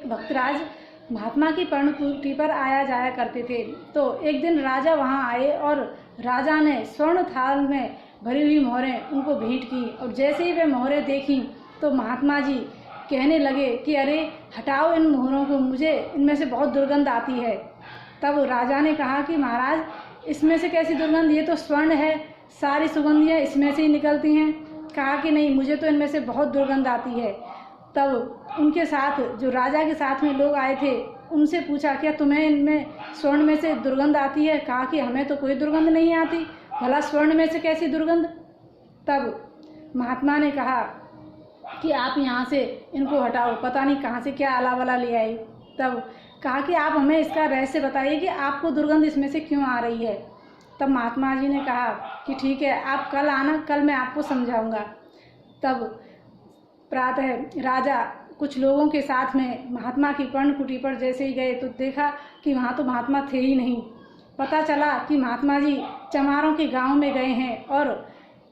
भक्तराज महात्मा की पर्णकुटी पर आया जाया करते थे। तो एक दिन राजा वहां आए और राजा ने स्वर्ण थाल में भरी हुई मोहरें उनको भेंट की, और जैसे ही वे मोहरें देखी तो महात्मा जी कहने लगे कि अरे हटाओ इन मोहरों को, मुझे इनमें से बहुत दुर्गंध आती है। तब राजा ने कहा कि महाराज इसमें से कैसी दुर्गंध, ये तो स्वर्ण है, सारी सुगंधियाँ इसमें से ही निकलती हैं। कहा कि नहीं, मुझे तो इनमें से बहुत दुर्गंध आती है। तब उनके साथ जो राजा के साथ में लोग आए थे उनसे पूछा, क्या तुम्हें इनमें स्वर्ण में से दुर्गंध आती है? कहा कि हमें तो कोई दुर्गंध नहीं आती, भला स्वर्ण में से कैसी दुर्गंध। तब महात्मा ने कहा कि आप यहाँ से इनको हटाओ, पता नहीं कहाँ से क्या आला वाला ले आए। तब कहा कि आप हमें इसका रहस्य बताइए कि आपको दुर्गंध इसमें से क्यों आ रही है। तब महात्मा जी ने कहा कि ठीक है, आप कल आना, कल मैं आपको समझाऊंगा। तब प्रातः राजा कुछ लोगों के साथ में महात्मा की पर्णकुटी पर जैसे ही गए तो देखा कि वहाँ तो महात्मा थे ही नहीं। पता चला कि महात्मा जी चमारों के गांव में गए हैं। और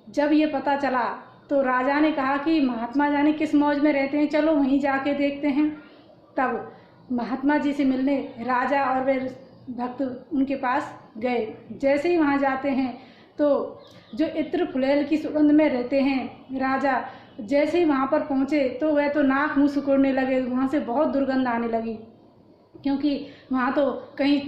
जब ये पता चला तो राजा ने कहा कि महात्मा जाने किस मौज में रहते हैं, चलो वहीं जाके देखते हैं। तब महात्मा जी से मिलने राजा और वे भक्त उनके पास गए। जैसे ही वहाँ जाते हैं तो जो इत्र फुलेल की सुगंध में रहते हैं राजा, जैसे ही वहाँ पर पहुँचे तो वह तो नाक मुँह सिकोड़ने लगे, वहाँ से बहुत दुर्गंध आने लगी, क्योंकि वहाँ तो कहीं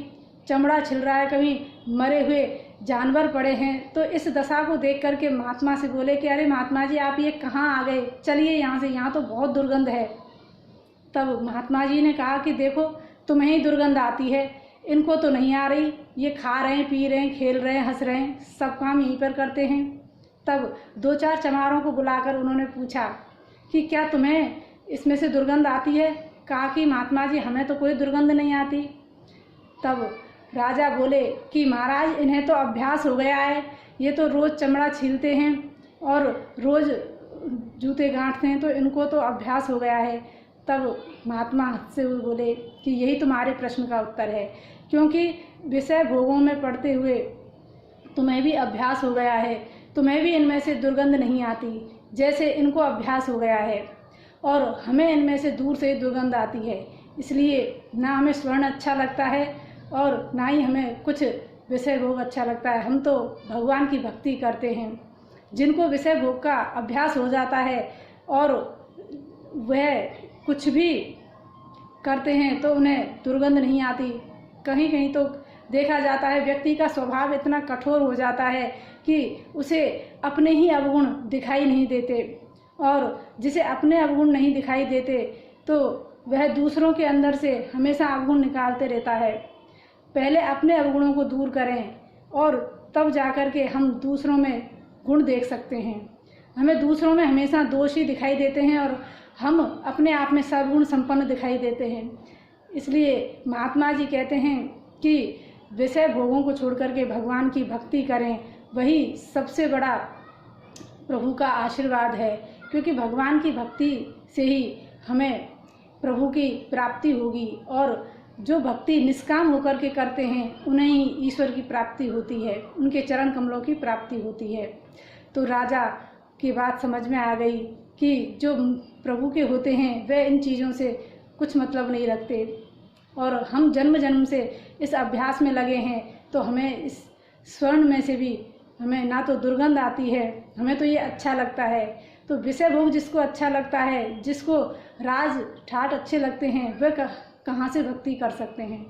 चमड़ा छिल रहा है, कहीं मरे हुए जानवर पड़े हैं। तो इस दशा को देख करके महात्मा से बोले कि अरे महात्मा जी, आप ये कहाँ आ गए, चलिए यहाँ से, यहाँ तो बहुत दुर्गंध है। तब महात्मा जी ने कहा कि देखो, तुम्हें ही दुर्गंध आती है, इनको तो नहीं आ रही, ये खा रहे हैं, पी रहे हैं, खेल रहे हैं, हंस रहे हैं, सब काम यहीं पर करते हैं। तब 2-4 चमारों को बुलाकर उन्होंने पूछा कि क्या तुम्हें इसमें से दुर्गंध आती है? कहा कि महात्मा जी, हमें तो कोई दुर्गंध नहीं आती। तब राजा बोले कि महाराज, इन्हें तो अभ्यास हो गया है, ये तो रोज़ चमड़ा छीलते हैं और रोज़ जूते गांठते हैं, तो इनको तो अभ्यास हो गया है। तब महात्मा से बोले कि यही तुम्हारे प्रश्न का उत्तर है, क्योंकि विषय भोगों में पड़ते हुए तुम्हें भी अभ्यास हो गया है, तुम्हें भी इनमें से दुर्गंध नहीं आती जैसे इनको अभ्यास हो गया है, और हमें इनमें से दूर से दुर्गंध आती है। इसलिए ना हमें स्वर्ण अच्छा लगता है और ना ही हमें कुछ विषय भोग अच्छा लगता है। हम तो भगवान की भक्ति करते हैं। जिनको विषय भोग का अभ्यास हो जाता है और वह कुछ भी करते हैं तो उन्हें दुर्गंध नहीं आती। कहीं कहीं तो देखा जाता है व्यक्ति का स्वभाव इतना कठोर हो जाता है कि उसे अपने ही अवगुण दिखाई नहीं देते, और जिसे अपने अवगुण नहीं दिखाई देते तो वह दूसरों के अंदर से हमेशा अवगुण निकालते रहता है। पहले अपने अवगुणों को दूर करें और तब जाकर के हम दूसरों में गुण देख सकते हैं। हमें दूसरों में हमेशा दोष ही दिखाई देते हैं और हम अपने आप में सर्वगुण संपन्न दिखाई देते हैं। इसलिए महात्मा जी कहते हैं कि विषय भोगों को छोड़ करके भगवान की भक्ति करें, वही सबसे बड़ा प्रभु का आशीर्वाद है, क्योंकि भगवान की भक्ति से ही हमें प्रभु की प्राप्ति होगी, और जो भक्ति निष्काम होकर के करते हैं उन्हें ही ईश्वर की प्राप्ति होती है, उनके चरण कमलों की प्राप्ति होती है। तो राजा की बात समझ में आ गई कि जो प्रभु के होते हैं वे इन चीज़ों से कुछ मतलब नहीं रखते, और हम जन्म जन्म से इस अभ्यास में लगे हैं तो हमें इस स्वर्ण में से भी हमें ना तो दुर्गंध आती है, हमें तो ये अच्छा लगता है। तो विषय भोग जिसको अच्छा लगता है, जिसको राज ठाट अच्छे लगते हैं, वह कहाँ से भक्ति कर सकते हैं।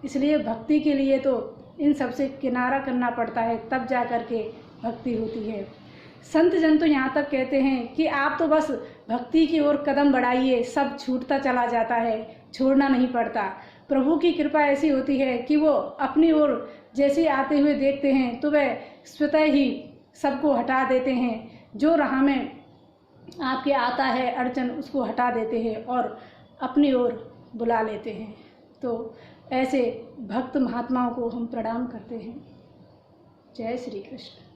इसलिए भक्ति के लिए तो इन सब से किनारा करना पड़ता है, तब जा कर के भक्ति होती है। संत जन तो यहाँ तक कहते हैं कि आप तो बस भक्ति की ओर कदम बढ़ाइए, सब छूटता चला जाता है, छोड़ना नहीं पड़ता। प्रभु की कृपा ऐसी होती है कि वो अपनी ओर जैसे आते हुए देखते हैं तो वह स्वतः ही सबको हटा देते हैं। जो राह में आपके आता है अड़चन, उसको हटा देते हैं और अपनी ओर बुला लेते हैं। तो ऐसे भक्त महात्माओं को हम प्रणाम करते हैं। जय श्री कृष्ण।